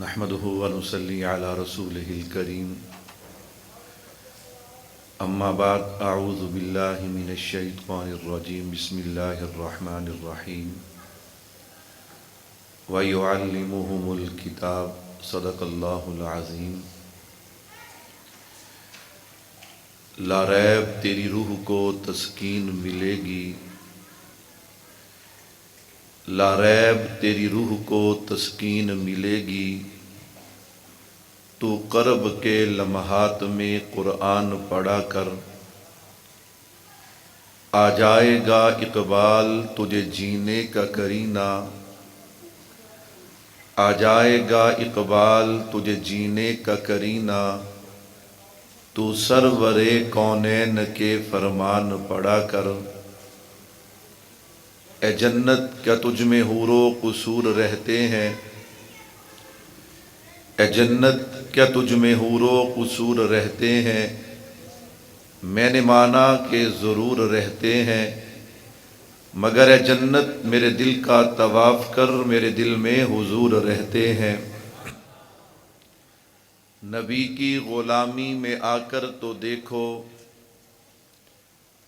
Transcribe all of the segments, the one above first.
نحمده ونصلي على رسوله الكريم اما بعد اعوذ بالله من الشيطان الرجيم بسم الله الرحمن الرحيم ويعلمهم الكتاب صدق الله العظيم۔ لا ریب تیری روح کو تسکین ملے گی، لا ریب تیری روح کو تسکین ملے گی، تو قرب کے لمحات میں قرآن پڑھا کر، آ جائے گا اقبال تجھے جینے کا کرینہ، آ جائے گا اقبال تجھے جینے کا کرینہ، تو سرور کونین کے فرمان پڑھا کر۔ اے جنت کیا تجھ میں حور و قصور رہتے ہیں، اے جنت کیا تجھ میں حور و قصور رہتے ہیں، میں نے مانا کہ ضرور رہتے ہیں، مگر اے جنت میرے دل کا طواف کر، میرے دل میں حضور رہتے ہیں۔ نبی کی غلامی میں آ کر تو دیکھو،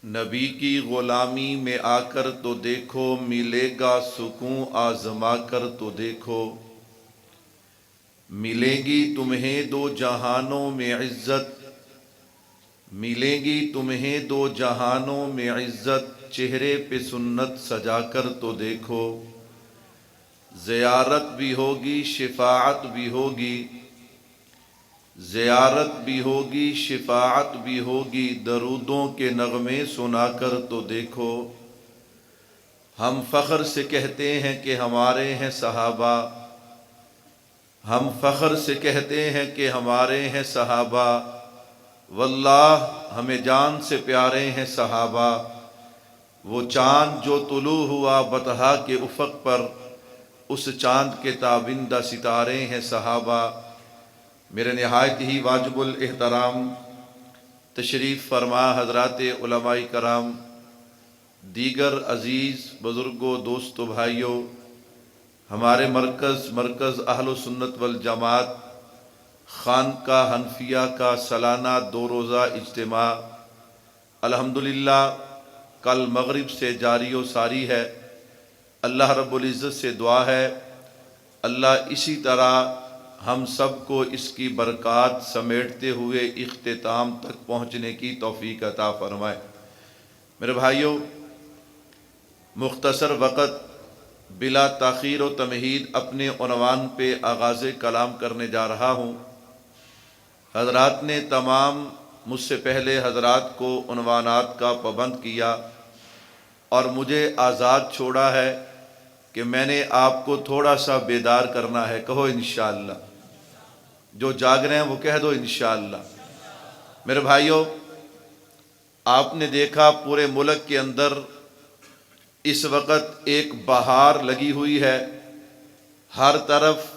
نبی کی غلامی میں آ کر تو دیکھو، ملے گا سکون آزما کر تو دیکھو، ملے گی تمہیں دو جہانوں میں عزت، ملے گی تمہیں دو جہانوں میں عزت، چہرے پہ سنت سجا کر تو دیکھو، زیارت بھی ہوگی شفاعت بھی ہوگی، زیارت بھی ہوگی شفاعت بھی ہوگی، درودوں کے نغمے سنا کر تو دیکھو۔ ہم فخر سے کہتے ہیں کہ ہمارے ہیں صحابہ، ہم فخر سے کہتے ہیں کہ ہمارے ہیں صحابہ، واللہ ہمیں جان سے پیارے ہیں صحابہ۔ وہ چاند جو طلوع ہوا بطحا کے افق پر، اس چاند کے تابندہ ستارے ہیں صحابہ۔ میرے نہایت ہی واجب الاحترام تشریف فرما حضرات علماء کرام، دیگر عزیز بزرگوں، دوستوں، بھائیوں، ہمارے مرکز اہل سنت والجماعت خانقاہ حنفیہ کا سالانہ 2 روزہ اجتماع الحمدللہ کل مغرب سے جاری و ساری ہے۔ اللہ رب العزت سے دعا ہے اللہ اسی طرح ہم سب کو اس کی برکات سمیٹتے ہوئے اختتام تک پہنچنے کی توفیق عطا فرمائے۔ میرے بھائیوں، مختصر وقت بلا تاخیر و تمہید اپنے عنوان پہ آغاز کلام کرنے جا رہا ہوں۔ حضرات نے تمام مجھ سے پہلے حضرات کو عنوانات کا پابند کیا اور مجھے آزاد چھوڑا ہے کہ میں نے آپ کو تھوڑا سا بیدار کرنا ہے۔ کہو انشاءاللہ، جو جاگ رہے ہیں وہ کہہ دو انشاءاللہ۔ میرے بھائیوں، آپ نے دیکھا پورے ملک کے اندر اس وقت ایک بہار لگی ہوئی ہے، ہر طرف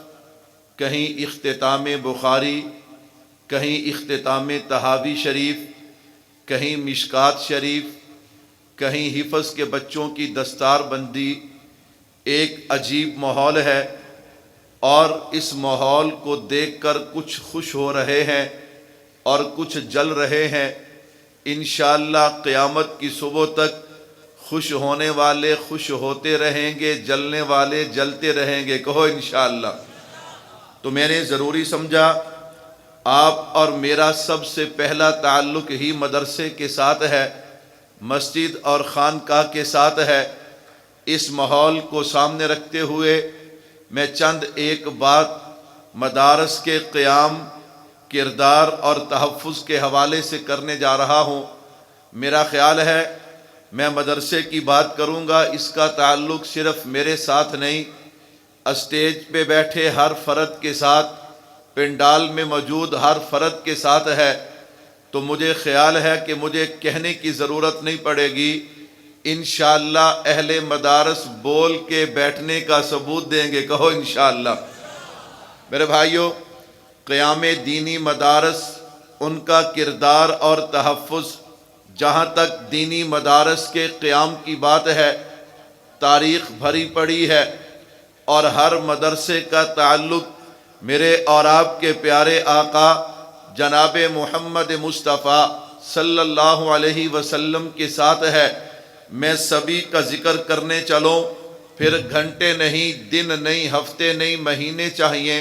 کہیں اختتام بخاری، کہیں اختتام طحاوی شریف، کہیں مشکات شریف، کہیں حفظ کے بچوں کی دستار بندی، ایک عجیب ماحول ہے، اور اس ماحول کو دیکھ کر کچھ خوش ہو رہے ہیں اور کچھ جل رہے ہیں۔ انشاءاللہ قیامت کی صبح تک خوش ہونے والے خوش ہوتے رہیں گے، جلنے والے جلتے رہیں گے۔ کہو انشاءاللہ۔ تو میں نے ضروری سمجھا آپ اور میرا سب سے پہلا تعلق ہی مدرسے کے ساتھ ہے، مسجد اور خانقاہ کے ساتھ ہے۔ اس ماحول کو سامنے رکھتے ہوئے میں چند ایک بات مدارس کے قیام، کردار اور تحفظ کے حوالے سے کرنے جا رہا ہوں۔ میرا خیال ہے میں مدرسے کی بات کروں گا، اس کا تعلق صرف میرے ساتھ نہیں، اسٹیج پہ بیٹھے ہر فرد کے ساتھ، پنڈال میں موجود ہر فرد کے ساتھ ہے۔ تو مجھے خیال ہے کہ مجھے کہنے کی ضرورت نہیں پڑے گی، انشاءاللہ اہل مدارس بول کے بیٹھنے کا ثبوت دیں گے۔ کہو انشاءاللہ۔ میرے بھائیوں، قیام دینی مدارس، ان کا کردار اور تحفظ، جہاں تک دینی مدارس کے قیام کی بات ہے، تاریخ بھری پڑی ہے، اور ہر مدرسے کا تعلق میرے اور آپ کے پیارے آقا جناب محمد مصطفیٰ صلی اللہ علیہ وسلم کے ساتھ ہے۔ میں سبھی کا ذکر کرنے چلوں پھر گھنٹے نہیں، دن نہیں، ہفتے نہیں، مہینے چاہیے۔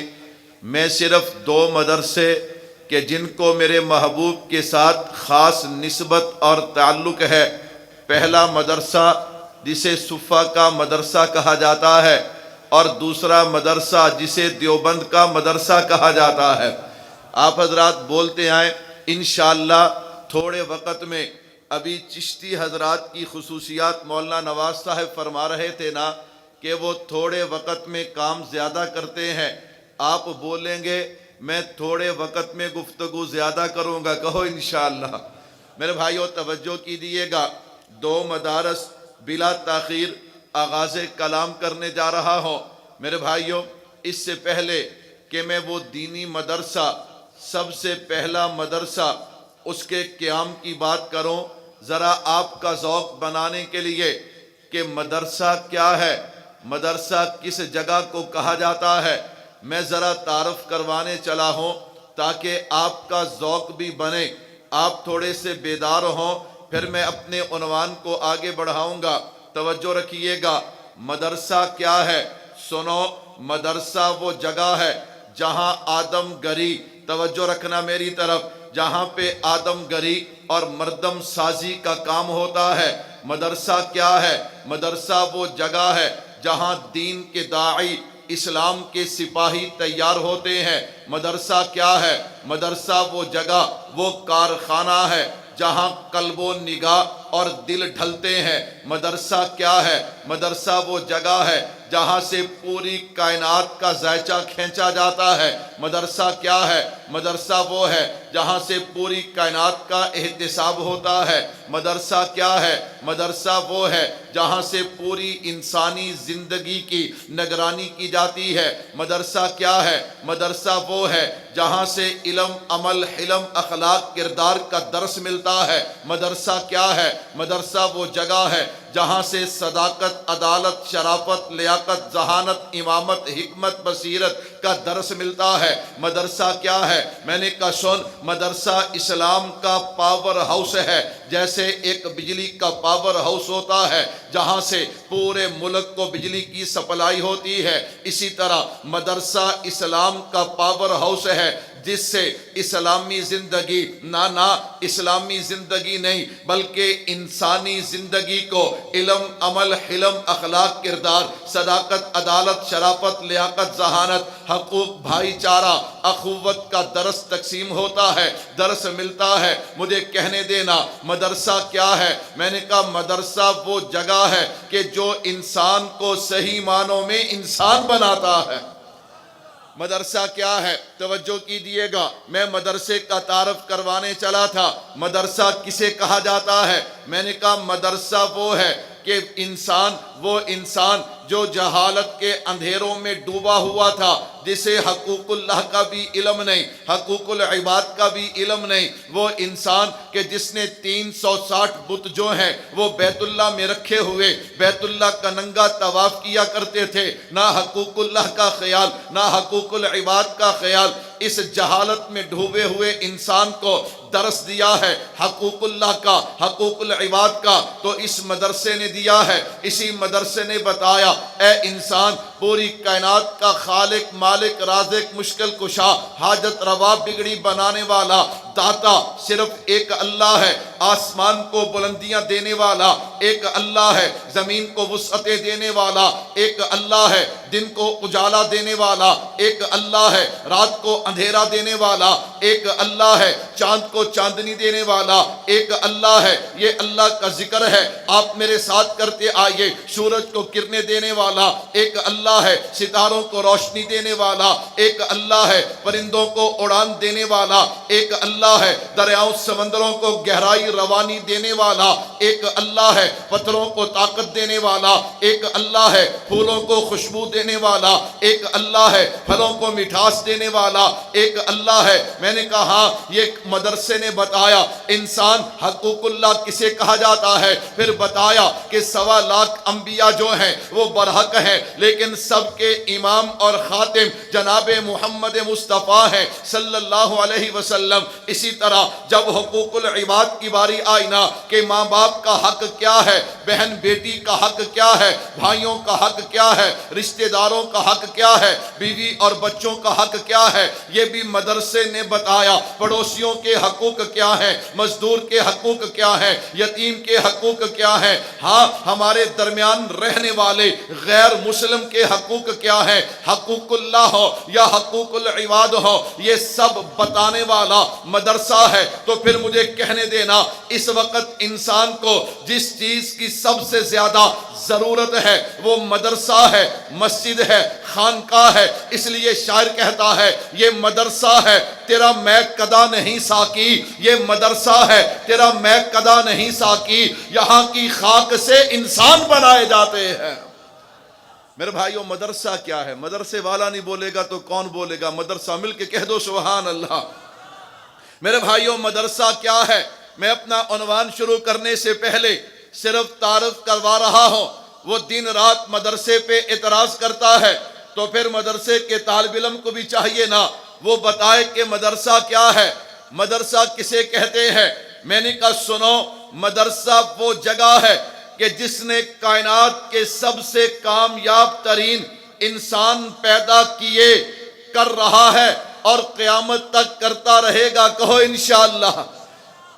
میں صرف 2 مدرسے کہ جن کو میرے محبوب کے ساتھ خاص نسبت اور تعلق ہے، پہلا مدرسہ جسے صفا کا مدرسہ کہا جاتا ہے، اور دوسرا مدرسہ جسے دیوبند کا مدرسہ کہا جاتا ہے۔ آپ حضرات بولتے آئیں انشاءاللہ تھوڑے وقت میں۔ ابھی چشتی حضرات کی خصوصیات مولانا نواز صاحب فرما رہے تھے نا کہ وہ تھوڑے وقت میں کام زیادہ کرتے ہیں۔ آپ بولیں گے میں تھوڑے وقت میں گفتگو زیادہ کروں گا، کہو انشاءاللہ۔ میرے بھائیو توجہ کیجیے گا، 2 مدارس بلا تاخیر آغاز کلام کرنے جا رہا ہوں۔ میرے بھائیو اس سے پہلے کہ میں وہ دینی مدرسہ، سب سے پہلا مدرسہ، اس کے قیام کی بات کروں، ذرا آپ کا ذوق بنانے کے لیے کہ مدرسہ کیا ہے، مدرسہ کس جگہ کو کہا جاتا ہے، میں ذرا تعارف کروانے چلا ہوں تاکہ آپ کا ذوق بھی بنے، آپ تھوڑے سے بیدار ہوں، پھر میں اپنے عنوان کو آگے بڑھاؤں گا۔ توجہ رکھیے گا، مدرسہ کیا ہے؟ سنو، مدرسہ وہ جگہ ہے جہاں آدم گری، توجہ رکھنا میری طرف، جہاں پہ آدم گری اور مردم سازی کا کام ہوتا ہے۔ مدرسہ کیا ہے؟ مدرسہ وہ جگہ ہے جہاں دین کے داعی، اسلام کے سپاہی تیار ہوتے ہیں۔ مدرسہ کیا ہے؟ مدرسہ وہ جگہ، وہ کارخانہ ہے جہاں قلب و نگاہ اور دل ڈھلتے ہیں۔ مدرسہ کیا ہے؟ مدرسہ وہ جگہ ہے جہاں سے پوری کائنات کا ذائچہ کھینچا جاتا ہے۔ مدرسہ کیا ہے؟ مدرسہ وہ ہے جہاں سے پوری کائنات کا احتساب ہوتا ہے۔ مدرسہ کیا ہے؟ مدرسہ وہ ہے جہاں سے پوری انسانی زندگی کی نگرانی کی جاتی ہے۔ مدرسہ کیا ہے؟ مدرسہ وہ ہے جہاں سے علم، عمل، حلم، اخلاق، کردار کا درس ملتا ہے۔ مدرسہ کیا ہے؟ مدرسہ وہ جگہ ہے جہاں سے صداقت، عدالت، شرافت، لیاقت، ذہانت، امامت، حکمت، بصیرت کا درس ملتا ہے۔ مدرسہ کیا ہے؟ میں نے کہا سن، مدرسہ اسلام کا پاور ہاؤس ہے۔ جیسے ایک بجلی کا پاور ہاؤس ہوتا ہے جہاں سے پورے ملک کو بجلی کی سپلائی ہوتی ہے، اسی طرح مدرسہ اسلام کا پاور ہاؤس ہے جس سے اسلامی زندگی، نہ اسلامی زندگی نہیں بلکہ انسانی زندگی کو علم، عمل، حلم، اخلاق، کردار، صداقت، عدالت، شرافت، لیاقت، ذہانت، حقوق، بھائی چارہ، اخوت کا درس تقسیم ہوتا ہے، درس ملتا ہے۔ مجھے کہنے دینا مدرسہ کیا ہے؟ میں نے کہا مدرسہ وہ جگہ ہے کہ جو انسان کو صحیح معنوں میں انسان بناتا ہے۔ مدرسہ کیا ہے؟ توجہ کیجیے گا، میں مدرسے کا تعارف کروانے چلا تھا۔ مدرسہ کسے کہا جاتا ہے؟ میں نے کہا مدرسہ وہ ہے کہ وہ انسان جو جہالت کے اندھیروں میں ڈوبا ہوا تھا، جسے حقوق اللہ کا بھی علم نہیں، حقوق العباد کا بھی علم نہیں، وہ انسان کہ جس نے 360 بت جو ہیں وہ بیت اللہ میں رکھے ہوئے بیت اللہ کا ننگا طواف کیا کرتے تھے، نہ حقوق اللہ کا خیال، نہ حقوق العباد کا خیال، اس جہالت میں ڈوبے ہوئے انسان کو درس دیا ہے حقوق اللہ کا، حقوق العباد کا، تو اس مدرسے نے دیا ہے۔ اسی مدرسے نے بتایا اے انسان، پوری کائنات کا خالق، مالک، رازق، مشکل کشا، حاجت روا، بگڑی بنانے والا، داتا صرف ایک اللہ ہے۔ آسمان کو بلندیاں دینے والا ایک اللہ ہے، زمین کو وسعتیں دینے والا ایک اللہ ہے، دن کو اجالا دینے والا ایک اللہ ہے، رات کو اندھیرا دینے والا ایک اللہ ہے، چاند کو چاندنی دینے والا ایک اللہ ہے۔ یہ اللہ کا ذکر ہے، آپ میرے ساتھ کرتے آئیے۔ سورج کو کرنے دینے والا ایک اللہ ہے، ستاروں کو روشنی دینے والا ایک اللہ ہے، پرندوں کو اڑان دینے والا ایک اللہ اللہ ہے دریاؤں سمندروں کو گہرائی روانی دینے والا، ایک اللہ ہے پتھروں کو طاقت دینے والا، ایک اللہ ہے پھولوں کو خوشبو دینے والا، ایک اللہ ہے پھلوں کو مٹھاس دینے والا، ایک اللہ ہے۔ میں نے کہا یہ مدرسے نے بتایا انسان حقوق اللہ کسے کہا جاتا ہے، پھر بتایا کہ 1.25 لاکھ انبیاء جو ہیں وہ برحق ہیں، لیکن سب کے امام اور خاتم جناب محمد مصطفیٰ ہیں صلی اللہ علیہ وسلم۔ اسی طرح جب حقوق العباد کی باری آئی نا کہ ماں باپ کا حق کیا ہے، بہن بیٹی کا حق کیا ہے، بھائیوں کا حق کیا ہے، رشتہ داروں کا حق کیا ہے، بیوی اور بچوں کا حق کیا ہے، یہ بھی مدرسے نے بتایا۔ پڑوسیوں کے حقوق کیا ہیں، مزدور کے حقوق کیا ہیں، یتیم کے حقوق کیا ہیں، ہاں ہمارے درمیان رہنے والے غیر مسلم کے حقوق کیا ہیں، حقوق اللہ ہو یا حقوق العباد ہو، یہ سب بتانے والا مدرسہ ہے۔ تو پھر مجھے کہنے دینا اس وقت انسان کو جس چیز کی سب سے زیادہ ضرورت ہے وہ مدرسہ ہے، مسجد ہے، خانقاہ ہے۔ اس لیے شاعر کہتا ہے یہ مدرسہ ہے تیرا میں قدا نہیں ساکی، یہ مدرسہ ہے تیرا میں قدا نہیں ساکی، یہاں کی خاک سے انسان بنائے جاتے ہیں۔ میرے بھائیوں مدرسہ کیا ہے؟ مدرسے والا نہیں بولے گا تو کون بولے گا؟ مدرسہ مل کے کہہ دو سبحان اللہ۔ میرے بھائیوں مدرسہ کیا ہے؟ میں اپنا عنوان شروع کرنے سے پہلے صرف تعارف کروا رہا ہوں۔ وہ دن رات مدرسے پہ اعتراض کرتا ہے تو پھر مدرسے کے طالب علم کو بھی چاہیے نا وہ بتائے کہ مدرسہ کیا ہے، مدرسہ کسے کہتے ہیں۔ میں نے کہا سنو، مدرسہ وہ جگہ ہے کہ جس نے کائنات کے سب سے کامیاب ترین انسان پیدا کیے، کر رہا ہے اور قیامت تک کرتا رہے گا۔ کہو انشاءاللہ۔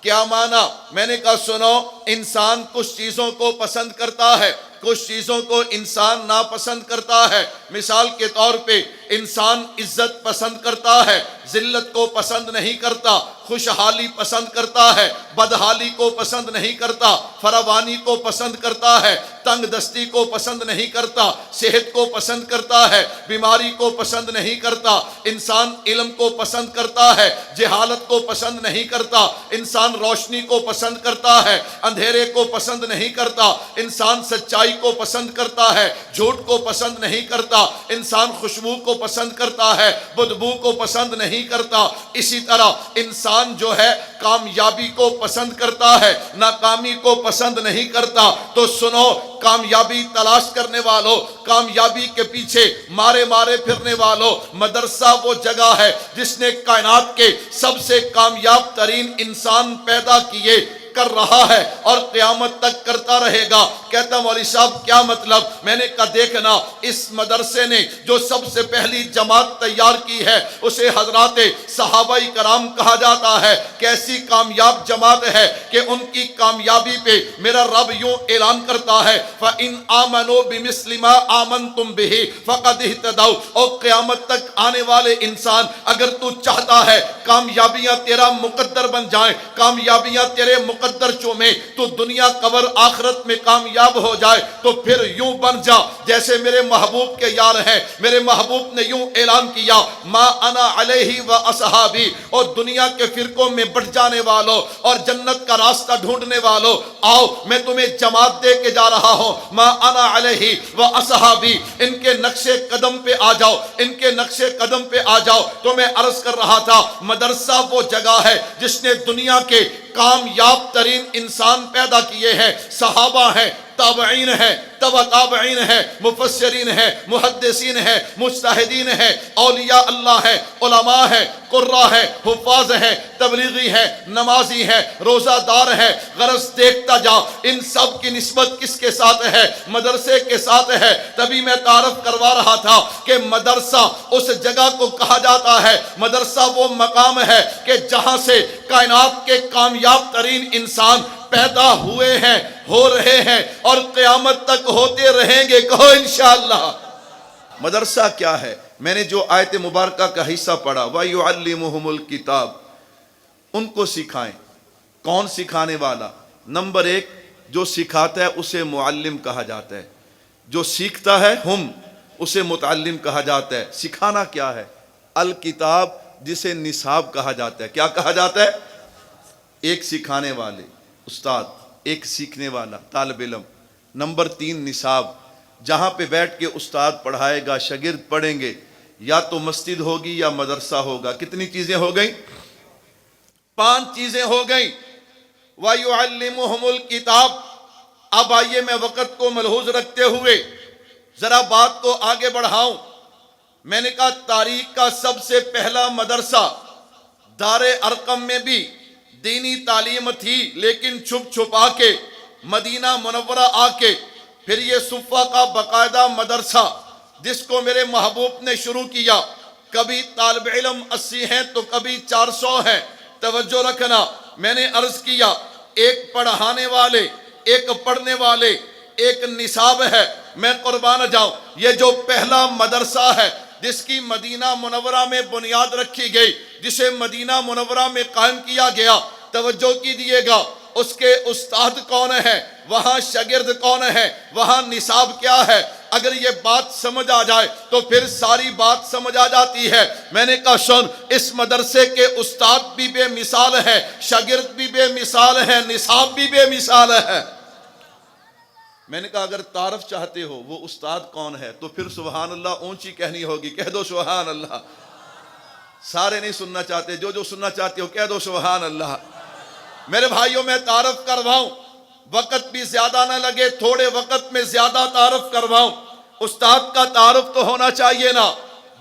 کیا معنی؟ میں نے کہا سنو، انسان کچھ چیزوں کو پسند کرتا ہے، کچھ چیزوں کو انسان ناپسند کرتا ہے۔ مثال کے طور پہ انسان عزت پسند کرتا ہے، ذلت کو پسند نہیں کرتا، خوشحالی پسند کرتا ہے، بدحالی کو پسند نہیں کرتا، فراوانی کو پسند کرتا ہے، تنگ دستی کو پسند نہیں کرتا، صحت کو پسند کرتا ہے، بیماری کو پسند نہیں کرتا۔ انسان علم کو پسند کرتا ہے، جہالت کو پسند نہیں کرتا۔ انسان روشنی کو پسند کرتا ہے، اندھیرے کو پسند نہیں کرتا۔ انسان سچائی کو پسند کرتا ہے، جھوٹ کو پسند نہیں کرتا۔ انسان خوشبو کو پسند کرتا ہے، بدبو کو پسند نہیں کرتا۔ اسی طرح انسان جو ہے کامیابی کو پسند کرتا ہے، ناکامی کو پسند نہیں کرتا۔ تو سنو، کامیابی تلاش کرنے والوں، کامیابی کے پیچھے مارے مارے پھرنے والوں، مدرسہ وہ جگہ ہے جس نے کائنات کے سب سے کامیاب ترین انسان پیدا کیے، کر رہا ہے اور قیامت تک کرتا رہے گا۔ کہتا مولوی صاحب کیا مطلب؟ میں نے کہا دیکھنا، اس مدرسے نے جو سب سے پہلی جماعت تیار کی ہے اسے حضرات صحابہ کرام کہا جاتا ہے۔ کیسی کامیاب جماعت ہے کہ ان کی کامیابی پہ میرا رب یوں اعلان کرتا ہے فَإِنْ آمَنُوا بِمِثْلِ مَا آمَنْتُمْ بِهِ فَقَدِ اهْتَدَوْا۔ اور قیامت تک آنے والے انسان اگر تو چاہتا ہے کامیابیاں تیرا مقدر بن جائیں، کامیابیاں تیرے مقدر چومیں، تو دنیا قبر آخرت میں کامیاب ہو جائے، تو پھر یوں بن جا جیسے میرے محبوب کے یار ہیں۔ میرے محبوب نے یوں اعلان کیا ما انا علیہ و اصحابی، اور دنیا کے فرقوں میں بٹ جانے والوں اور جنت کا راستہ ڈھونڈنے والوں، آؤ میں تمہیں جماعت دے کے جا رہا ہوں، ما انا علیہ و اصحابی، ان کے نقش قدم پہ آ جاؤ، ان کے نقش قدم پہ آ جاؤ۔ تو میں عرض کر رہا تھا مدرسہ وہ جگہ ہے جس نے دنیا کے کامیاب ترین انسان پیدا کیے ہیں، صحابہ ہیں، تابعین ہیں، تبع تابعین ہیں، مفسرین ہیں، محدثین ہیں، مجتہدین ہیں، اولیاء اللہ ہیں، علماء ہیں، قراء ہیں، حفاظ ہیں، تبلیغی ہیں، نمازی ہیں، روزہ دار ہیں۔ غرض دیکھتا جا ان سب کی نسبت کس کے ساتھ ہے؟ مدرسے کے ساتھ ہے۔ تبھی میں تعارف کروا رہا تھا کہ مدرسہ اس جگہ کو کہا جاتا ہے، مدرسہ وہ مقام ہے کہ جہاں سے کائنات کے کامیاب ترین انسان پیدا ہوئے ہیں، ہو رہے ہیں اور قیامت تک ہوتے رہیں گے۔ کہو انشاءاللہ۔ مدرسہ کیا ہے؟ میں نے جو آیت مبارکہ کا حصہ پڑھا وَيُعَلِّمُهُمُ الْكِتَابَ، ان کو سکھائیں۔ کون سکھانے والا؟ نمبر 1 جو سکھاتا ہے اسے معلم کہا جاتا ہے، جو سیکھتا ہے اسے متعلم کہا جاتا ہے۔ سکھانا کیا ہے؟ الکتاب جسے نصاب کہا جاتا ہے۔ کیا کہا جاتا ہے؟ ایک سکھانے والے استاد، ایک سیکھنے والا طالب علم۔ نمبر 3 نصاب، جہاں پہ بیٹھ کے استاد پڑھائے گا، شاگرد پڑھیں گے، یا تو مسجد ہوگی یا مدرسہ ہوگا۔ کتنی چیزیں ہو گئیں؟ 5 چیزیں ہو گئیں۔ وَيُعَلِّمُهُمُ الْكِتَابَ۔ اب آئیے میں وقت کو ملحوظ رکھتے ہوئے ذرا بات کو آگے بڑھاؤں۔ میں نے کہا تاریخ کا سب سے پہلا مدرسہ دار ارقم میں بھی دینی تعلیم تھی، لیکن چھپ چھپا کے مدینہ منورہ آ کے پھر یہ صفہ کا باقاعدہ مدرسہ جس کو میرے محبوب نے شروع کیا۔ کبھی طالب علم 80 ہیں تو کبھی 400 ہیں۔ توجہ رکھنا، میں نے عرض کیا ایک پڑھانے والے، ایک پڑھنے والے، ایک نصاب ہے۔ میں قربان جاؤں، یہ جو پہلا مدرسہ ہے جس کی مدینہ منورہ میں بنیاد رکھی گئی، جسے مدینہ منورہ میں قائم کیا گیا، توجہ کیجیے گا، اس کے استاد کون ہیں، وہاں شاگرد کون ہیں، وہاں نصاب کیا ہے۔ اگر یہ بات سمجھ آ جائے تو پھر ساری بات سمجھ آ جاتی ہے۔ میں نے کہا سن، اس مدرسے کے استاد بھی بے مثال ہے، شاگرد بھی بے مثال ہے، نصاب بھی بے مثال ہے۔ میں نے کہا اگر تعارف چاہتے ہو وہ استاد کون ہے تو پھر سبحان اللہ اونچی کہنی ہوگی، کہہ دو سبحان اللہ۔ سارے نہیں سننا چاہتے، جو سننا چاہتے ہو کہہ دو سبحان اللہ۔ میرے بھائیوں میں تعارف کرواؤں، وقت بھی زیادہ نہ لگے، تھوڑے وقت میں زیادہ تعارف کرواؤں۔ استاد کا تعارف تو ہونا چاہیے نا۔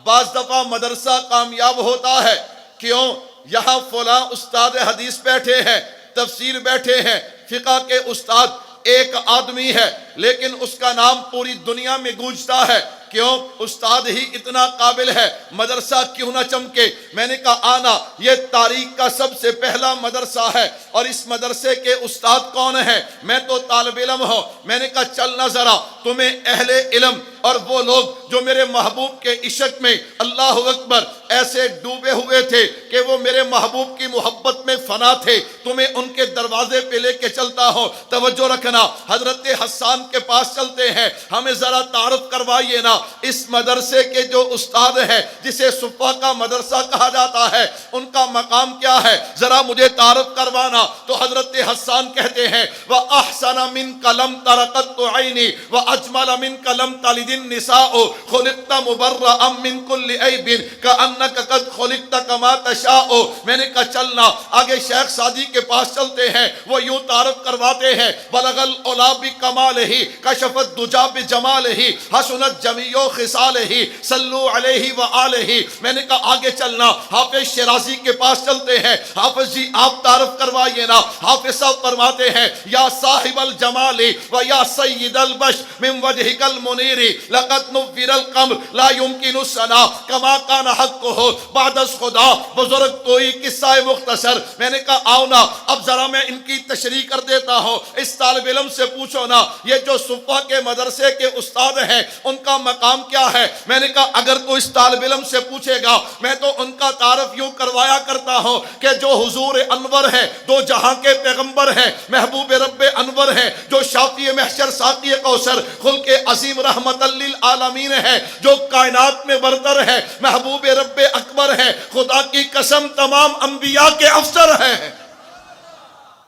بعض دفعہ مدرسہ کامیاب ہوتا ہے، کیوں؟ یہاں فلاں استاد حدیث بیٹھے ہیں، تفسیر بیٹھے ہیں، فقہ کے استاد ایک آدمی ہے، لیکن اس کا نام پوری دنیا میں گونجتا ہے۔ کیوں؟ استاد ہی اتنا قابل ہے، مدرسہ کیوں نہ چمکے۔ میں نے کہا آنا، یہ تاریخ کا سب سے پہلا مدرسہ ہے، اور اس مدرسے کے استاد کون ہیں؟ میں تو طالب علم ہوں۔ میں نے کہا چلنا ذرا، تمہیں اہل علم اور وہ لوگ جو میرے محبوب کے عشق میں اللہ اکبر ایسے ڈوبے ہوئے تھے کہ وہ میرے محبوب کی محبت میں فنا تھے، تمہیں ان کے دروازے پہ لے کے چلتا ہوں۔ توجہ رکھنا، حضرت حسان کے پاس چلتے ہیں، ہمیں ذرا تعارف کروائیے نا اس مدرسے کے جو استاد ہیں جسے صفہ کا مدرسہ کہا جاتا ہے، ان کا مقام کیا ہے، ذرا مجھے تعارف کروانا۔ تو حضرت حسان کہتے ہیں وَأَحْسَنَ مِنْكَ لَمْ تَرَقَتْ عَيْنِي وَأَجْمَلَ مِنْكَ لَمْ تَلِدِ النِّسَاءُ خُلِقْتَ مُبَرَّأً مِنْ كُلِّ عَيْبٍ كَأَنَّكَ قَدْ خُلِقْتَ كَمَا تَشَاءُ۔ میں نے کہا چلنا آگے شیخ سعدی کے پاس چلتے ہیں، وہ یوں تعارف کرواتے ہیں بلغ العلا بکمالہ کشف الدجا بجمالہ حسنت جمیع خصالہ صلو علیہ وآلہ۔ میں نے کہا آگے چلنا، حافظ شیرازی کے پاس چلتے ہیں۔ حافظ جی آپ تعارف کروائیے نا۔ حافظ صاحب فرماتے ہیں یا صاحب الجمال و یا سید البشر من وجهک المنیر لقد نور القمر لا يمکن الثنا کما کان حقہ بعد از خدا۔ بزرگ کوئی قصہ مختصر۔ میں نے کہا آؤ نا اب ذرا میں ان کی تشریح کر دیتا ہوں۔ اس طالب علم سے پوچھو نا یہ جو صفہ کے مدرسے کے استاد ہیں ان کا مقام کیا ہے۔ میں نے کہا اگر تو اس طالب علم سے پوچھے گا میں تو ان کا تعارف یوں کروایا کرتا ہوں کہ جو حضور انور ہے، دو جہاں کے پیغمبر ہیں، محبوب رب انور ہیں، جو شافی محشر ساقی کوثر خلق عظیم رحمت للعالمین ہے، جو کائنات میں برتر ہے، محبوب رب اکبر ہے، خدا کی قسم تمام انبیاء کے افسر ہیں۔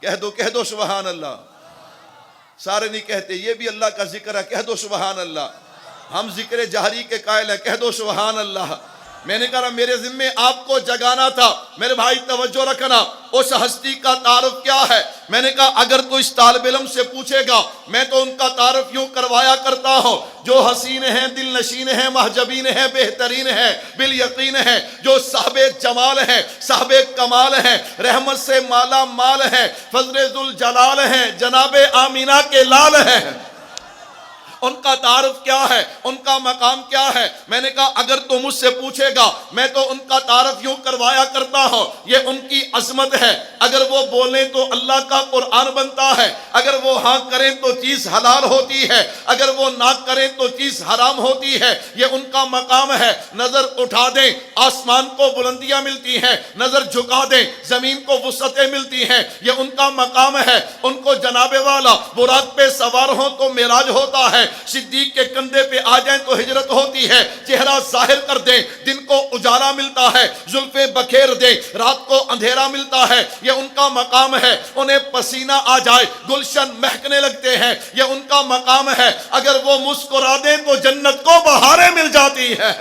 کہہ دو سبحان اللہ۔ سارے نہیں کہتے، یہ بھی اللہ کا ذکر ہے، کہہ دو سبحان اللہ۔ ہم ذکر جہری کے قائل ہیں، کہہ دو سبحان اللہ۔ میں نے کہا میرے ذمے آپ کو جگانا تھا۔ میرے بھائی توجہ رکھنا، اس ہستی کا تعارف کیا ہے۔ میں نے کہا اگر تو اس طالب علم سے پوچھے گا میں تو ان کا تعارف یوں کروایا کرتا ہوں جو حسین ہیں، دل نشین ہیں، محجبین ہیں، بہترین ہیں، بالیقین ہیں، جو صاحب جمال ہیں، صاحب کمال ہیں، رحمت سے مالا مال ہیں، فضل ذوالجلال ہیں، جناب آمینہ کے لال ہیں۔ ان کا تعارف کیا ہے، ان کا مقام کیا ہے۔ میں نے کہا اگر تو مجھ سے پوچھے گا میں تو ان کا تعارف یوں کروایا کرتا ہوں، یہ ان کی عظمت ہے اگر وہ بولیں تو اللہ کا قرآن بنتا ہے، اگر وہ ہاں کریں تو چیز حلال ہوتی ہے، اگر وہ نہ کریں تو چیز حرام ہوتی ہے۔ یہ ان کا مقام ہے۔ نظر اٹھا دیں آسمان کو بلندیاں ملتی ہیں، نظر جھکا دیں زمین کو وسعتیں ملتی ہیں، یہ ان کا مقام ہے۔ ان کو جناب والا براق پہ سوار ہوں تو معراج ہوتا ہے، صدیق کے کندھے پہ آ جائیں تو ہجرت ہوتی ہے۔ چہرہ ظاہر کر دیں دن کو اجالا ملتا ہے، زلفیں بکھیر دیں رات کو اندھیرا ملتا ہے، یہ ان کا مقام ہے۔ انہیں پسینہ آ جائے گلشن مہکنے لگتے ہیں، یہ ان کا مقام ہے۔ اگر وہ مسکرا دیں تو جنت کو بہاریں مل جاتی ہے۔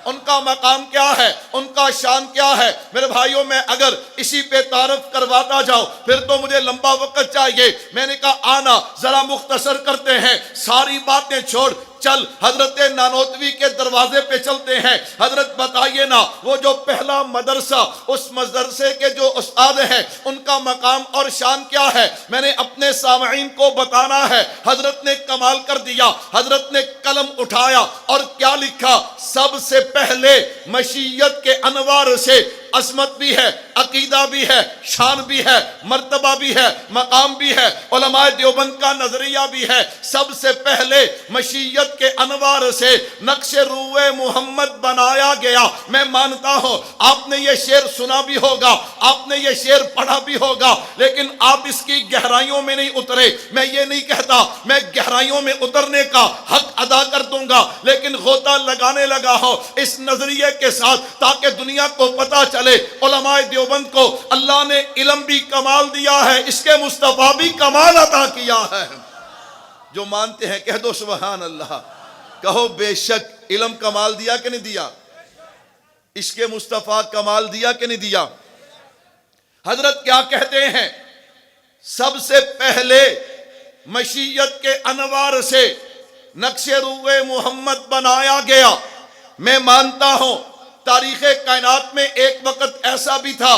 ان کا مقام کیا ہے، ان کا شان کیا ہے؟ میرے بھائیوں میں اگر اسی پہ تعارف کرواتا جاؤ پھر تو مجھے لمبا وقت چاہیے۔ میں نے کہا آنا ذرا مختصر کرتے ہیں، ساری باتیں چھوڑ چل حضرت نانوتوی کے دروازے پہ چلتے ہیں۔ حضرت بتائیے نا وہ جو پہلا مدرسہ، اس مدرسے کے جو استاد ہیں ان کا مقام اور شان کیا ہے؟ میں نے اپنے سامعین کو بتانا ہے۔ حضرت نے کمال کر دیا، حضرت نے قلم اٹھایا اور کیا لکھا؟ سب سے پہلے مشیت کے انوار سے عظمت بھی ہے، عقیدہ بھی ہے، شان بھی ہے، مرتبہ بھی ہے، مقام بھی ہے، علماء دیوبند کا نظریہ بھی ہے۔ سب سے پہلے مشیت کے انوار سے نقش روئے محمد بنایا گیا۔ میں مانتا ہوں آپ نے یہ شعر سنا بھی ہوگا، آپ نے یہ شعر پڑھا بھی ہوگا، لیکن آپ اس کی گہرائیوں میں نہیں اترے۔ میں یہ نہیں کہتا میں گہرائیوں میں اترنے کا حق ادا کر دوں گا، لیکن غوطہ لگانے لگا ہوں اس نظریے کے ساتھ تاکہ دنیا کو پتا چلے علماء دیوبند کو اللہ نے علم بھی کمال دیا ہے، اس کے مصطفیٰ بھی کمال عطا کیا ہے۔ جو مانتے ہیں کہہ دو سبحان اللہ، کہو بے شک علم کمال دیا کہ نہیں دیا؟ اس کے مصطفیٰ کمال دیا کہ نہیں دیا؟ حضرت کیا کہتے ہیں؟ سب سے پہلے مشیت کے انوار سے نقش روئے محمد بنایا گیا۔ میں مانتا ہوں تاریخ کائنات میں ایک وقت ایسا بھی تھا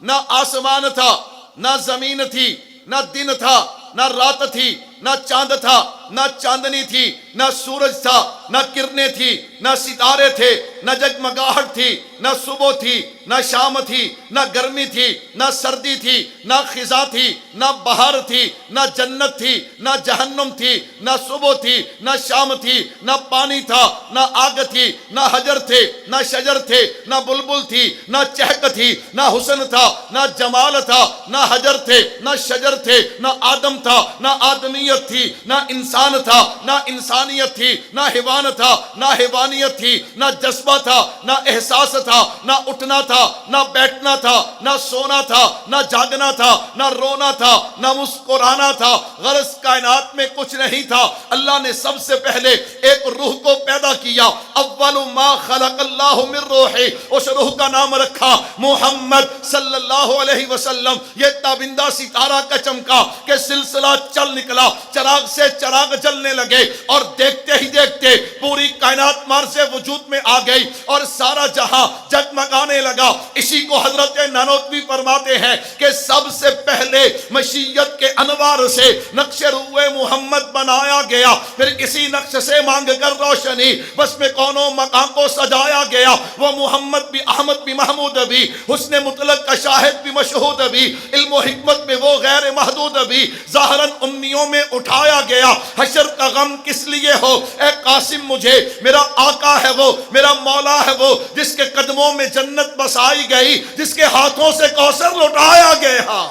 نہ آسمان تھا، نہ زمین تھی، نہ دن تھا، نہ رات تھی، نہ چاند تھا، نہ چاندنی تھی، نہ سورج تھا، نہ کرنیں تھی، نہ ستارے تھے، نہ جگمگاہٹ تھی، نہ صبح تھی، نہ شام تھی، نہ گرمی تھی، نہ سردی تھی، نہ خزاں تھی، نہ بہار تھی، نہ جنت تھی، نہ جہنم تھی، نہ صبح تھی، نہ شام تھی، نہ پانی تھا، نہ آگ تھی، نہ حجر تھے، نہ شجر تھے، نہ بلبل تھی، نہ چہک تھی، نہ حسن تھا، نہ جمال تھا، نہ حجر تھے، نہ شجر تھے، نہ آدم تھا، نہ آدمیت تھی، نہ انسان تھا، نہ انسانیت تھی، نہ حیوان تھا، نہ حیوانیت تھی، نہ جذبہ تھا، نہ احساس تھا، نہ اٹھنا تھا، نہ بیٹھنا تھا، نہ سونا تھا، نہ جاگنا تھا، نہ رونا تھا، نہ مسکرانا تھا۔ غرض کائنات میں کچھ نہیں تھا۔ اللہ نے سب سے پہلے ایک روح کو پیدا کیا۔ اول ما خلق اللہ من روح، اس روح کا نام رکھا محمد صلی اللہ علیہ وسلم۔ یہ تابندہ ستارہ کا چمکا کہ سلسلہ چل نکلا، چراغ سے چراغ جلنے لگے اور دیکھتے ہی دیکھتے پوری کائنات مارز وجود میں آ گئی اور سارا جہاں جگمگانے لگا۔ اسی کو حضرت نانوتوی فرماتے ہیں کہ سب سے پہلے مشیت کے انوار سے نقش روئے محمد بنایا گیا، پھر اسی نقش سے مانگ کر روشنی بس میں کونوں مقام کو سجایا گیا۔ وہ محمد بھی، احمد بھی، محمود بھی، حسن مطلق کا شاہد بھی، مشہود بھی، علم و حکمت میں وہ غیر محدود بھی، ظاہراً امنیوں میں اٹھایا گیا۔ حشر کا غم کس لیے ہو اے قاسم مجھے، میرا آقا ہے وہ، میرا مولا ہے وہ، جس کے قدموں میں جنت بسائی گئی، جس کے ہاتھوں سے کوثر لٹایا گیا۔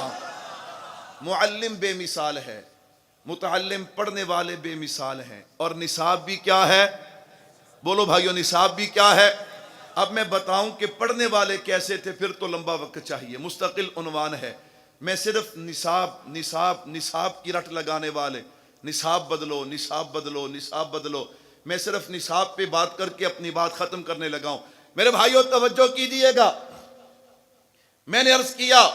معلم بے مثال ہے، متعلم پڑھنے والے بے مثال ہیں، اور نصاب بھی کیا ہے؟ بولو بھائیو، نصاب بھی کیا ہے؟ اب میں بتاؤں کہ پڑھنے والے کیسے تھے پھر تو لمبا وقت چاہیے، مستقل عنوان ہے۔ میں صرف نصاب کی رٹ لگانے والے، نصاب بدلو، نصاب بدلو، نصاب بدلو، میں صرف نصاب پہ بات کر کے اپنی بات ختم کرنے لگا ہوں۔ میرے بھائیو توجہ کیجیے گا، میں نے عرض کیا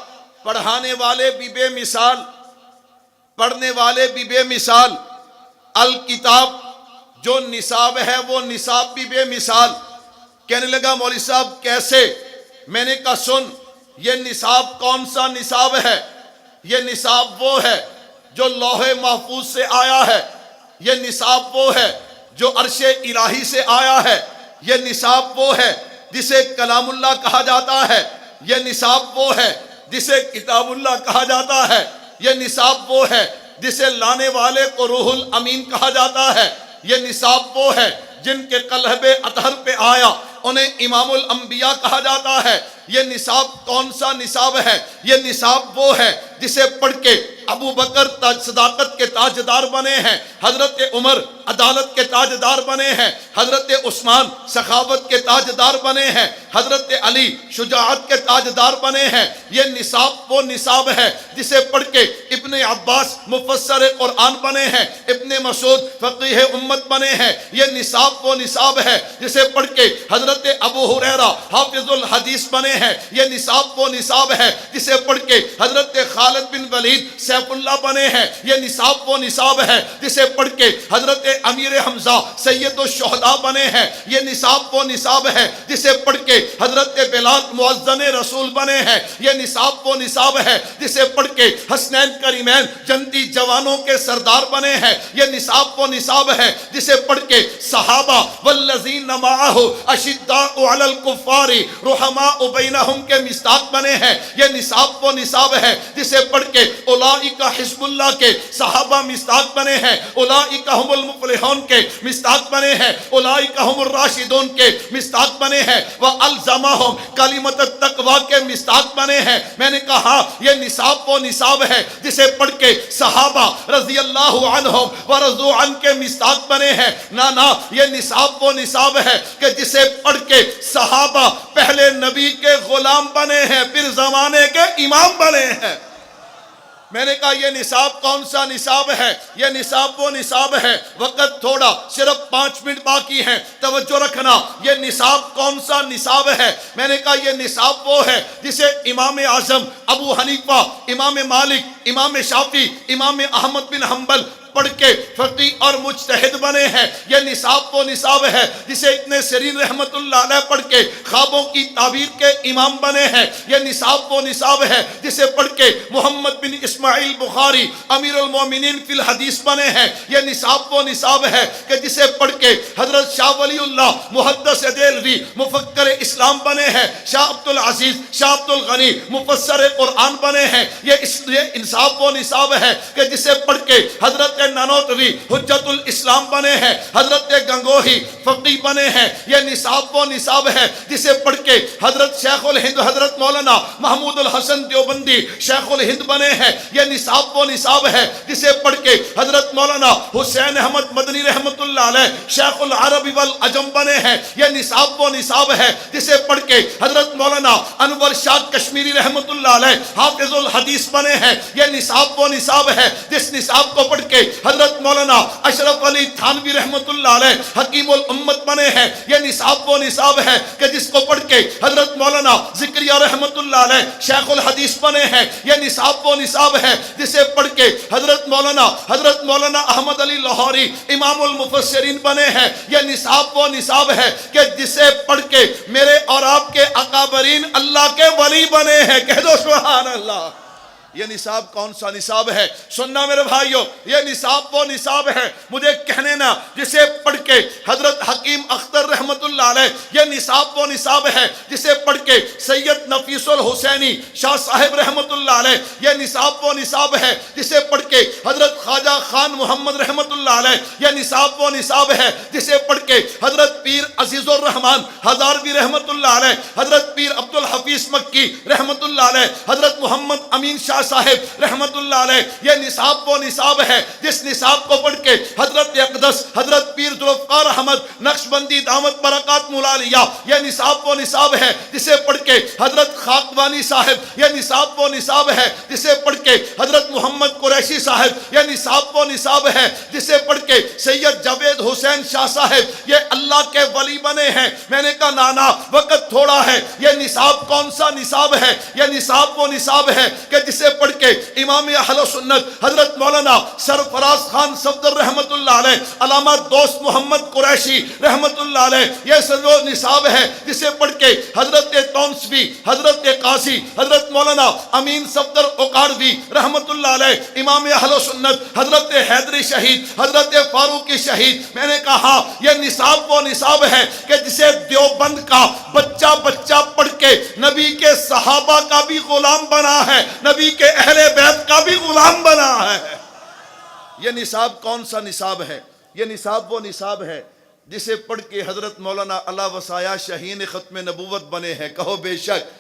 پڑھانے والے بھی بے مثال، پڑھنے والے بھی بے مثال، الکتاب جو نصاب ہے وہ نصاب بھی بے مثال۔ کہنے لگا مولوی صاحب کیسے؟ میں نے کہا سن، یہ نصاب کون سا نصاب ہے؟ یہ نصاب وہ ہے جو لوح محفوظ سے آیا ہے، یہ نصاب وہ ہے جو عرش الہی سے آیا ہے، یہ نصاب وہ ہے جسے کلام اللہ کہا جاتا ہے، یہ نصاب وہ ہے جسے کتاب اللہ کہا جاتا ہے، یہ نصاب وہ ہے جسے لانے والے کو روح الامین کہا جاتا ہے، یہ نصاب وہ ہے جن کے قلب اطہر پہ آیا انہیں امام الانبیاء کہا جاتا ہے۔ یہ نصاب کون سا نصاب ہے؟ یہ نصاب وہ ہے جسے پڑھ کے ابو بکر صداقت کے تاجدار بنے ہیں، حضرت عمر عدالت کے تاجدار بنے ہیں، حضرت عثمان سخاوت کے تاجدار بنے ہیں، حضرت علی شجاعت کے تاجدار بنے ہیں۔ یہ نصاب وہ نصاب ہے جسے پڑھ کے ابن عباس مفسر قرآن بنے ہیں، ابن مسعود فقیہ امت بنے ہیں۔ یہ نصاب وہ نصاب ہے جسے پڑھ کے حضرت ابو ہریرہ حافظ الحدیث بنے ہیں۔ یہ نصاب وہ نصاب ہے جسے پڑھ کے حضرت خالد بن ولید سیف اللہ بنے ہیں۔ یہ نصاب وہ نصاب ہے جسے پڑھ کے حضرت امیر حمزہ سید الشہداء بنے ہیں۔ یہ نصاب وہ نصاب ہے جسے پڑھ کے حضرت بلال مؤذن رسول بنے ہیں۔ یہ نصاب وہ نصاب ہے جسے پڑھ کے حسنین کریمین جنتی جوانوں کے سردار بنے ہیں۔ یہ نصاب وہ نصاب ہے جسے پڑھ کے صحابہ والذین معہ اشداء علی الکفار رحماء بینہم کے مصداق بنے ہیں۔ یہ نصاب وہ نصاب ہے جسے پڑھ کے اولئک حزب اللہ کے صحابہ مصداق بنے ہیں، اولئک هم المفلحون کے مصداق بنے ہیں، اولئک هم الراشدون کے مصداق بنے ہیں، والزمہم کلمۃ التقوی کے مصداق بنے ہیں۔ میں نے کہا یہ نصاب وہ نصاب ہے جسے پڑھ کے صحابہ رضی اللہ عنہم ورضوا عنہ کے مصداق بنے ہیں۔ نا یہ نصاب وہ نصاب ہے کہ جسے پڑھ کے صحابہ پہلے نبی کے غلام بنے ہیں، پھر زمانے کے امام بنے ہیں۔ میں نے کہا یہ نصاب کون سا نصاب ہے؟ یہ نصاب وہ نصاب ہے، وقت تھوڑا صرف 5 منٹ باقی ہیں، توجہ رکھنا۔ یہ نصاب کون سا نصاب ہے؟ میں نے کہا یہ نصاب وہ ہے جسے امام اعظم ابو حنیفہ، امام مالک، امام شافعی، امام احمد بن حنبل پڑھ کے فقی اور مجتہد بنے ہیں۔ یہ نصاب وہ نصاب ہے جسے ابن سیرین رحمت اللہ علیہ پڑھ کے خوابوں کی تعبیر کے امام بنے ہیں۔ یہ نصاب وہ نصاب ہے جسے پڑھ کے محمد بن اسماعیل بخاری امیر المومنین فی الحدیث بنے ہیں۔ یہ نصاب وہ نصاب ہے کہ جسے پڑھ کے حضرت شاہ ولی اللہ محدث دہلوی مفکر اسلام بنے ہیں، شاہ عبد العزیز شاہ عبد الغنی مفسر قرآن بنے ہیں۔ یہ انصاف وہ نصاب ہے کہ جسے پڑھ کے حضرت نانوتوی حجت الاسلام بنے ہیں، حضرت گنگوہی فقی بنے ہیں۔ یہ نصاب وہ نصاب ہے جسے پڑھ کے حضرت شیخ الہند حضرت مولانا محمود الحسن دیوبندی شیخ الہند بنے ہیں۔ یہ نصاب وہ نصاب ہے جسے پڑھ کے حضرت مولانا حسین احمد مدنی رحمت اللہ علیہ شیخ العرب والعجم بنے ہیں۔ یہ نصاب وہ نصاب ہے جسے پڑھ کے حضرت مولانا انور شاہ کشمیری رحمت اللہ علیہ حافظ الحدیث بنے ہیں۔ یہ نصاب وہ نصاب ہے جس نصاب کو پڑھ کے حضرت مولانا اشرف علی تھانوی رحمت اللہ علیہ حکیم الامت بنے ہیں۔ یہ نصاب وہ نصاب ہے کہ جس کو پڑھ کے حضرت مولانا زکریا رحمت اللہ علیہ شیخ الحدیث بنے ہیں۔ یہ نصاب وہ نصاب ہے جسے پڑھ کے حضرت مولانا احمد علی لاہوری امام المفسرین بنے ہیں۔ یہ نصاب وہ نصاب ہے کہ جسے پڑھ کے میرے اور آپ کے اکابرین اللہ کے ولی بنے ہیں۔ کہہ دو سبحان اللہ۔ یہ نصاب کون سا نصاب ہے؟ سننا میرے بھائیوں، یہ نصاب وہ نصاب ہے، مجھے کہنے نا، جسے پڑھ کے حضرت حکیم اختر رحمت اللہ علیہ، یہ نصاب وہ نصاب ہے جسے پڑھ کے سید نفیس الحسینی شاہ صاحب رحمت اللہ علیہ، یہ نصاب وہ نصاب ہے جسے پڑھ کے حضرت خواجہ خان محمد رحمت اللہ علیہ، یہ نصاب وہ نصاب ہے جسے پڑھ کے حضرت پیر عزیز الرحمن ہزاروی رحمت اللہ علیہ، حضرت پیر عبد الحفیظ مکی رحمت اللہ علیہ، حضرت محمد امین شاہ صاحب رحمت اللہ علیہ، یہ نصاب وہ نصاب ہے جس نصاب کو پڑھ کے حضرت اقدس حضرت پیر ذوالفقار احمد نقشبندی دامت برکات مولالیہ، یہ نصاب وہ نصاب ہے جسے پڑھ کے حضرت خاکوانی صاحب، یہ نصاب وہ نصاب ہے جسے پڑھ کے حضرت محمد قریشی صاحب، یہ نصاب وہ نصاب ہے جسے پڑھ کے سید جاوید حسین شاہ صاحب یہ اللہ کے ولی بنے ہیں۔ میں نے کہا نانا وقت تھوڑا ہے، یہ نصاب کون سا نصاب ہے؟ یہ نصاب وہ نصاب ہے کہ جسے پڑھ کے امام اہل سنت حضرت مولانا سرفراز خان صفدر رحمت اللہ علیہ، علامہ دوست محمد قریشی رحمت اللہ علیہ، یہ وہ نصاب ہے جسے پڑھ کے حضرت تونسوی، حضرت قاضی، حضرت مولانا امین صفدر اوقاروی رحمت اللہ علیہ، امام اہل سنت حضرت حیدری شہید، حضرت فاروقی شہید. میں نے کہا یہ نصاب وہ نصاب ہے کہ جسے دیوبند کا بچہ بچہ پڑھ کے نبی کے صحابہ کا بھی غلام بنا ہے، نبی کے اہل بیت کا بھی غلام بنا ہے. یہ نصاب کون سا نصاب ہے؟ یہ نصاب وہ نصاب ہے جسے پڑھ کے حضرت مولانا علا وسایا شہین ختم نبوت بنے ہیں. کہو بے شک.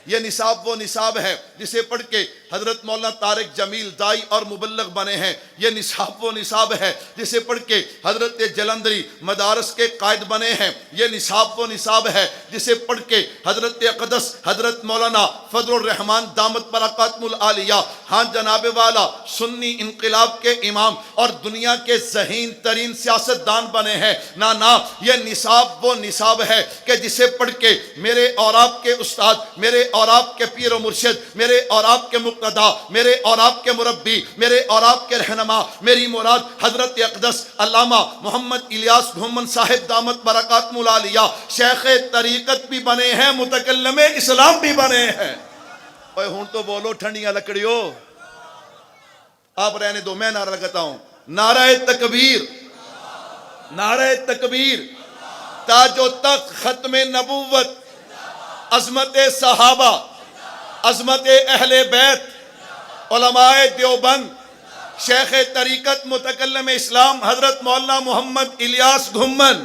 یہ نصاب وہ نصاب ہے جسے پڑھ کے حضرت مولانا طارق جمیل دائی اور مبلغ بنے ہیں. یہ نصاب وہ نصاب ہے جسے پڑھ کے حضرت جلندری مدارس کے قائد بنے ہیں. یہ نصاب وہ نصاب ہے جسے پڑھ کے حضرت اقدس حضرت مولانا فضل الرحمان دامت برکاتہم العالیہ، ہاں جناب والا، سنی انقلاب کے امام اور دنیا کے ذہین ترین سیاست دان بنے ہیں. نا یہ نصاب وہ نصاب ہے کہ جسے پڑھ کے میرے اور آپ کے استاد، میرے اور آپ کے پیر و مرشد، میرے اور آپ کے مقتدا، میرے اور آپ کے مربی، میرے اور آپ کے رہنما، میری مراد حضرت اقدس علامہ محمد الیاس گھومن صاحب دامت برکاتہم العالیہ شیخ طریقت بھی بنے ہیں، متکلم اسلام بھی بنے ہیں. اوے ہون تو بولو ٹھنڈیاں لکڑیو. آپ رہنے دو، میں نعرہ لگاتا ہوں. نعرہ تکبیر، نعرہ تکبیر. تاج و تخت ختم نبوت، عظمت صحابہ، عظمت اہل بیت، علماء دیوبند، شیخ طریقت متکلم اسلام حضرت مولانا محمد الیاس گھومن،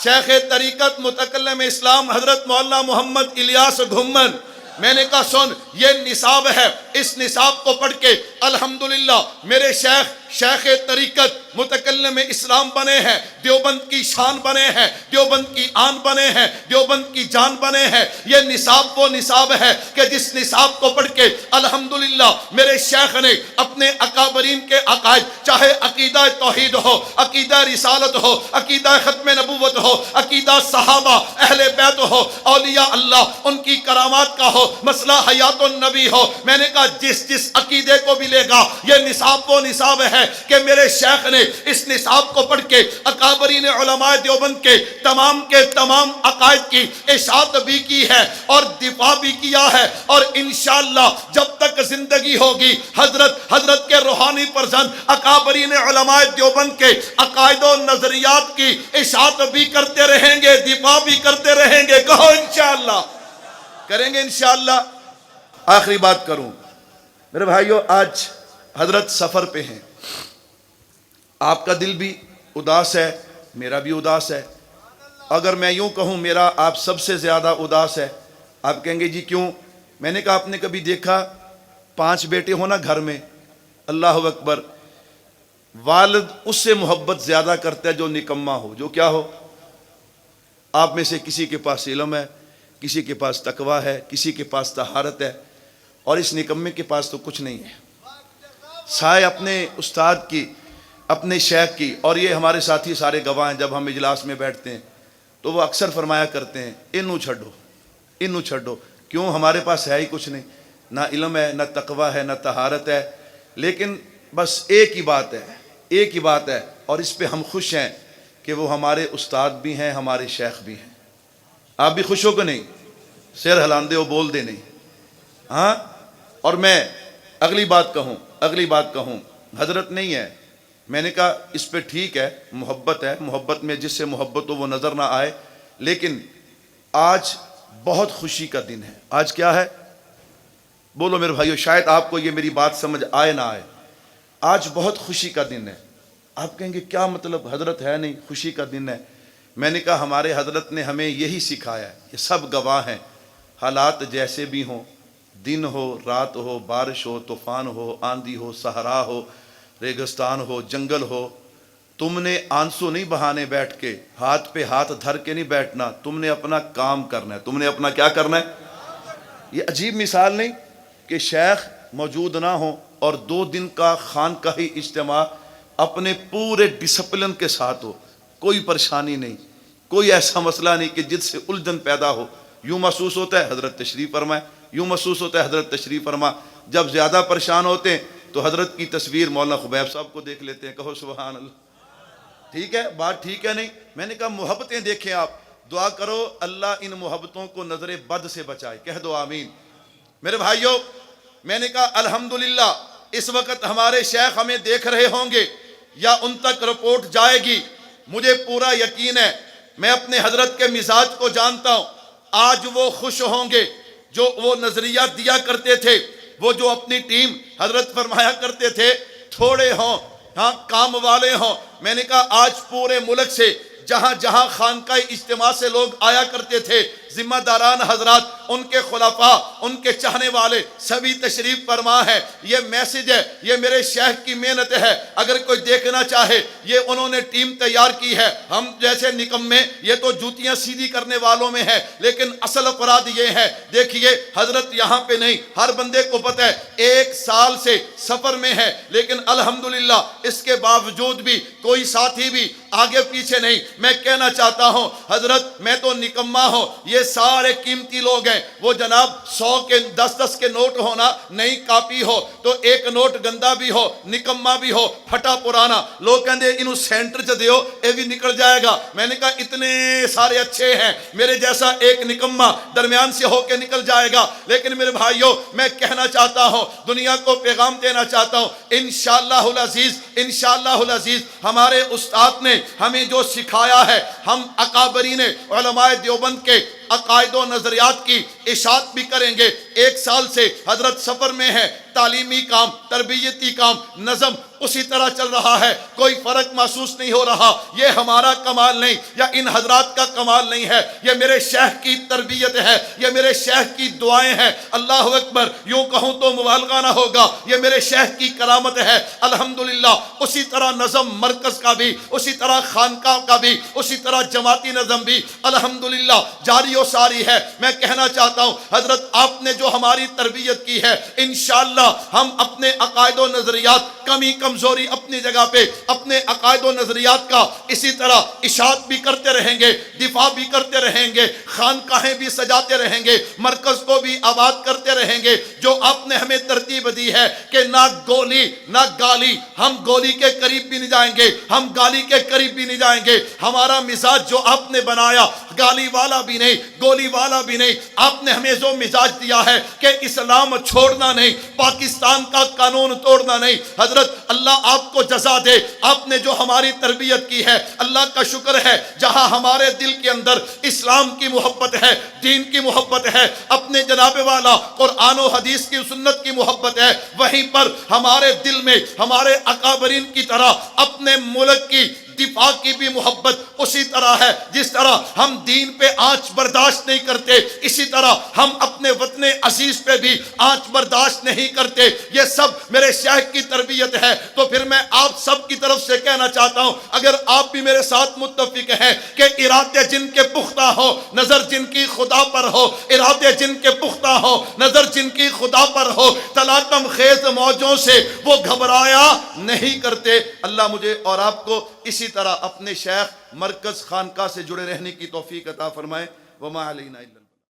شیخ طریقت متکلم اسلام حضرت مولانا محمد الیاس گھومن. میں نے کہا سن، یہ نصاب ہے. اس نصاب کو پڑھ کے الحمدللہ میرے شیخ طریقت متکلم اسلام بنے ہیں، دیوبند کی شان بنے ہیں، دیوبند کی آن بنے ہیں، دیوبند کی جان بنے ہیں. یہ نصاب وہ نصاب ہے کہ جس نصاب کو پڑھ کے الحمدللہ میرے شیخ نے اپنے اکابرین کے عقائد، چاہے عقیدہ توحید ہو، عقیدہ رسالت ہو، عقیدہ ختم نبوت ہو، عقیدہ صحابہ اہل بیت ہو، اولیاء اللہ ان کی کرامات کا ہو، مسئلہ حیات النبی ہو. میں نے کہا جس عقیدے کو بھی لے گا یہ نصاب وہ نصاب ہے کہ میرے شیخ نے اس نصاب کو پڑھ کے اکابرین علماء دیوبند کے تمام عقائد کی اشاعت بھی کی ہے اور دفاع بھی کیا ہے. اور انشاءاللہ جب تک زندگی ہوگی حضرت کے روحانی پرزن اکابرین علماء دیوبند کے عقائد و نظریات کی اشاعت بھی کرتے رہیں گے، دفاع بھی کرتے رہیں گے. کہو انشاءاللہ. کریں گے انشاءاللہ. آخری بات کروں میرے بھائیو، آج حضرت سفر پہ ہیں. آپ کا دل بھی اداس ہے، میرا بھی اداس ہے. اگر میں یوں کہوں میرا آپ سب سے زیادہ اداس ہے. آپ کہیں گے جی کیوں؟ میں نے کہا آپ نے کبھی دیکھا 5 بیٹے ہو نا گھر میں، اللہ اکبر، والد اس سے محبت زیادہ کرتا ہے جو نکما ہو، جو کیا ہو. آپ میں سے کسی کے پاس علم ہے، کسی کے پاس تقویٰ ہے، کسی کے پاس طہارت ہے، اور اس نکمے کے پاس تو کچھ نہیں ہے. سائے اپنے استاد کی، اپنے شیخ کی. اور یہ ہمارے ساتھی سارے گواہ ہیں، جب ہم اجلاس میں بیٹھتے ہیں تو وہ اکثر فرمایا کرتے ہیں انہوں چھڈو. کیوں؟ ہمارے پاس ہے ہی کچھ نہیں، نہ علم ہے، نہ تقویٰ ہے، نہ طہارت ہے. لیکن بس ایک ہی بات ہے اور اس پہ ہم خوش ہیں کہ وہ ہمارے استاد بھی ہیں، ہمارے شیخ بھی ہیں. آپ بھی خوش ہو کہ نہیں؟ سر ہلان دے ہو، بول دے نہیں. ہاں. اور میں اگلی بات کہوں حضرت نہیں ہے. میں نے کہا اس پہ ٹھیک ہے، محبت ہے، محبت میں جس سے محبت ہو وہ نظر نہ آئے. لیکن آج بہت خوشی کا دن ہے. آج کیا ہے؟ بولو میرے بھائیو، شاید آپ کو یہ میری بات سمجھ آئے نہ آئے. آج بہت خوشی کا دن ہے. آپ کہیں گے کیا مطلب؟ حضرت ہے نہیں، خوشی کا دن ہے. میں نے کہا ہمارے حضرت نے ہمیں یہی سکھایا ہے. یہ سب گواہ ہیں، حالات جیسے بھی ہوں، دن ہو، رات ہو، بارش ہو، طوفان ہو، آندھی ہو، صحرا ہو، ریگستان ہو، جنگل ہو، تم نے آنسو نہیں بہانے بیٹھ کے، ہاتھ پہ ہاتھ دھر کے نہیں بیٹھنا. تم نے اپنا کام کرنا ہے. تم نے اپنا کیا کرنا ہے؟ یہ عجیب مثال نہیں کہ شیخ موجود نہ ہو اور 2 دن کا خانقاہی اجتماع اپنے پورے ڈسپلن کے ساتھ ہو، کوئی پریشانی نہیں، کوئی ایسا مسئلہ نہیں کہ جس سے الجھن پیدا ہو. یوں محسوس ہوتا ہے حضرت تشریف فرمائے، یوں محسوس ہوتا ہے حضرت تشریف فرما. جب زیادہ پریشان ہوتے ہیں تو حضرت کی تصویر مولانا خبیب صاحب کو دیکھ لیتے ہیں. کہو سبحان اللہ. ٹھیک ہے بات ٹھیک ہے نہیں؟ میں نے کہا محبتیں دیکھیں آپ, دعا کرو اللہ ان محبتوں کو نظر بد سے بچائے. کہہ دو آمین. میرے بھائیوں, میں نے کہا الحمدللہ اس وقت ہمارے شیخ ہمیں دیکھ رہے ہوں گے یا ان تک رپورٹ جائے گی. مجھے پورا یقین ہے, میں اپنے حضرت کے مزاج کو جانتا ہوں. آج وہ خوش ہوں گے جو وہ نظریات دیا کرتے تھے, وہ جو اپنی ٹیم حضرت فرمایا کرتے تھے تھوڑے ہوں ہاں کام والے ہوں. میں نے کہا آج پورے ملک سے جہاں جہاں خانقاہ اجتماع سے لوگ آیا کرتے تھے, ذمہ داران حضرات, ان کے خلفاء, ان کے چاہنے والے سبھی تشریف فرما ہے. یہ میسج ہے, یہ میرے شیخ کی محنت ہے. اگر کوئی دیکھنا چاہے یہ انہوں نے ٹیم تیار کی ہے. ہم جیسے نکمے یہ تو جوتیاں سیدھی کرنے والوں میں ہے, لیکن اصل افراد یہ ہے. دیکھیے حضرت یہاں پہ نہیں, ہر بندے کو پتہ ہے 1 سال سے سفر میں ہے, لیکن الحمدللہ اس کے باوجود بھی کوئی ساتھی بھی آگے پیچھے نہیں. میں کہنا چاہتا ہوں حضرت میں تو نکما ہوں, یہ سارے قیمتی لوگ ہیں. وہ جناب 100 کے 10 کے نوٹ ہونا, نئی کاپی ہو تو ایک نوٹ گندا بھی ہو, نکما بھی ہو, پھٹا پرانا, لوگ کہندے انہوں سینٹر چ دیو اے بھی نکل جائے گا. میں نے کہا اتنے سارے اچھے ہیں, میرے جیسا ایک نکما درمیان سے ہو کے نکل جائے گا. لیکن میرے بھائیوں میں کہنا چاہتا ہوں, دنیا کو پیغام دینا چاہتا ہوں, انشاءاللہ العزیز انشاءاللہ العزیز ہمارے استاد نے ہمیں جو سکھایا ہے, ہم اکابرین علماء دیوبند کے عقائد و نظریات کی اشاعت بھی کریں گے. 1 سال سے حضرت سفر میں ہے, تعلیمی کام, تربیتی کام, نظم اسی طرح چل رہا ہے, کوئی فرق محسوس نہیں ہو رہا. یہ ہمارا کمال نہیں یا ان حضرات کا کمال نہیں ہے, یہ میرے شیخ کی تربیت ہے, یہ میرے شیخ کی دعائیں ہیں. اللہ اکبر, یوں کہوں تو مبالغہ نہ ہوگا, یہ میرے شیخ کی کرامت ہے. الحمدللہ اسی طرح نظم مرکز کا بھی, اسی طرح خانقاہ کا بھی, اسی طرح جماعتی نظم بھی الحمدللہ جاری و ساری ہے. میں کہنا چاہتا ہوں حضرت آپ نے جو ہماری تربیت کی ہے, انشاءاللہ ہم اپنے عقائد و نظریات, کمی کمزوری اپنی جگہ پہ, اپنے عقائد و نظریات کا اسی طرح اشاعت بھی کرتے رہیں گے, دفاع بھی کرتے رہیں گے, خانقاہیں بھی سجاتے رہیں گے, مرکز کو بھی آباد کرتے رہیں گے. جو آپ نے ہمیں ترتیب دی ہے کہ نہ گولی نہ گالی, ہم گولی کے قریب بھی نہیں جائیں گے, ہم گالی کے قریب بھی نہیں جائیں گے. ہمارا مزاج جو آپ نے بنایا گالی والا بھی نہیں, گولی والا بھی نہیں. آپ نے ہمیں جو مزاج دیا ہے کہ اسلام چھوڑنا نہیں, پاکستان کا قانون توڑنا نہیں. حضرت اللہ آپ کو جزا دے, آپ نے جو ہماری تربیت کی ہے, اللہ کا شکر ہے جہاں ہمارے دل کے اندر اسلام کی محبت ہے, دین کی محبت ہے, اپنے جناب والا قرآن و حدیث کی سنت کی محبت ہے, وہیں پر ہمارے دل میں ہمارے اکابرین کی طرح اپنے ملک کی دفاع کی بھی محبت اسی طرح ہے. جس طرح ہم دین پہ آنچ برداشت نہیں کرتے, اسی طرح ہم اپنے وطن عزیز پہ بھی آنچ برداشت نہیں کرتے. یہ سب میرے شیخ کی تربیت ہے. تو پھر میں آپ سب کی طرف سے کہنا چاہتا ہوں, اگر آپ بھی میرے ساتھ متفق ہیں کہ ارادے جن کے پختہ ہو, نظر جن کی خدا پر ہو, ارادے جن کے پختہ ہو, نظر جن کی خدا پر ہو, تلاطم خیز موجوں سے وہ گھبرایا نہیں کرتے. اللہ مجھے اور آپ کو اسی طرح اپنے شیخ مرکز خانقاہ سے جڑے رہنے کی توفیق عطا فرمائے. وما علینا الا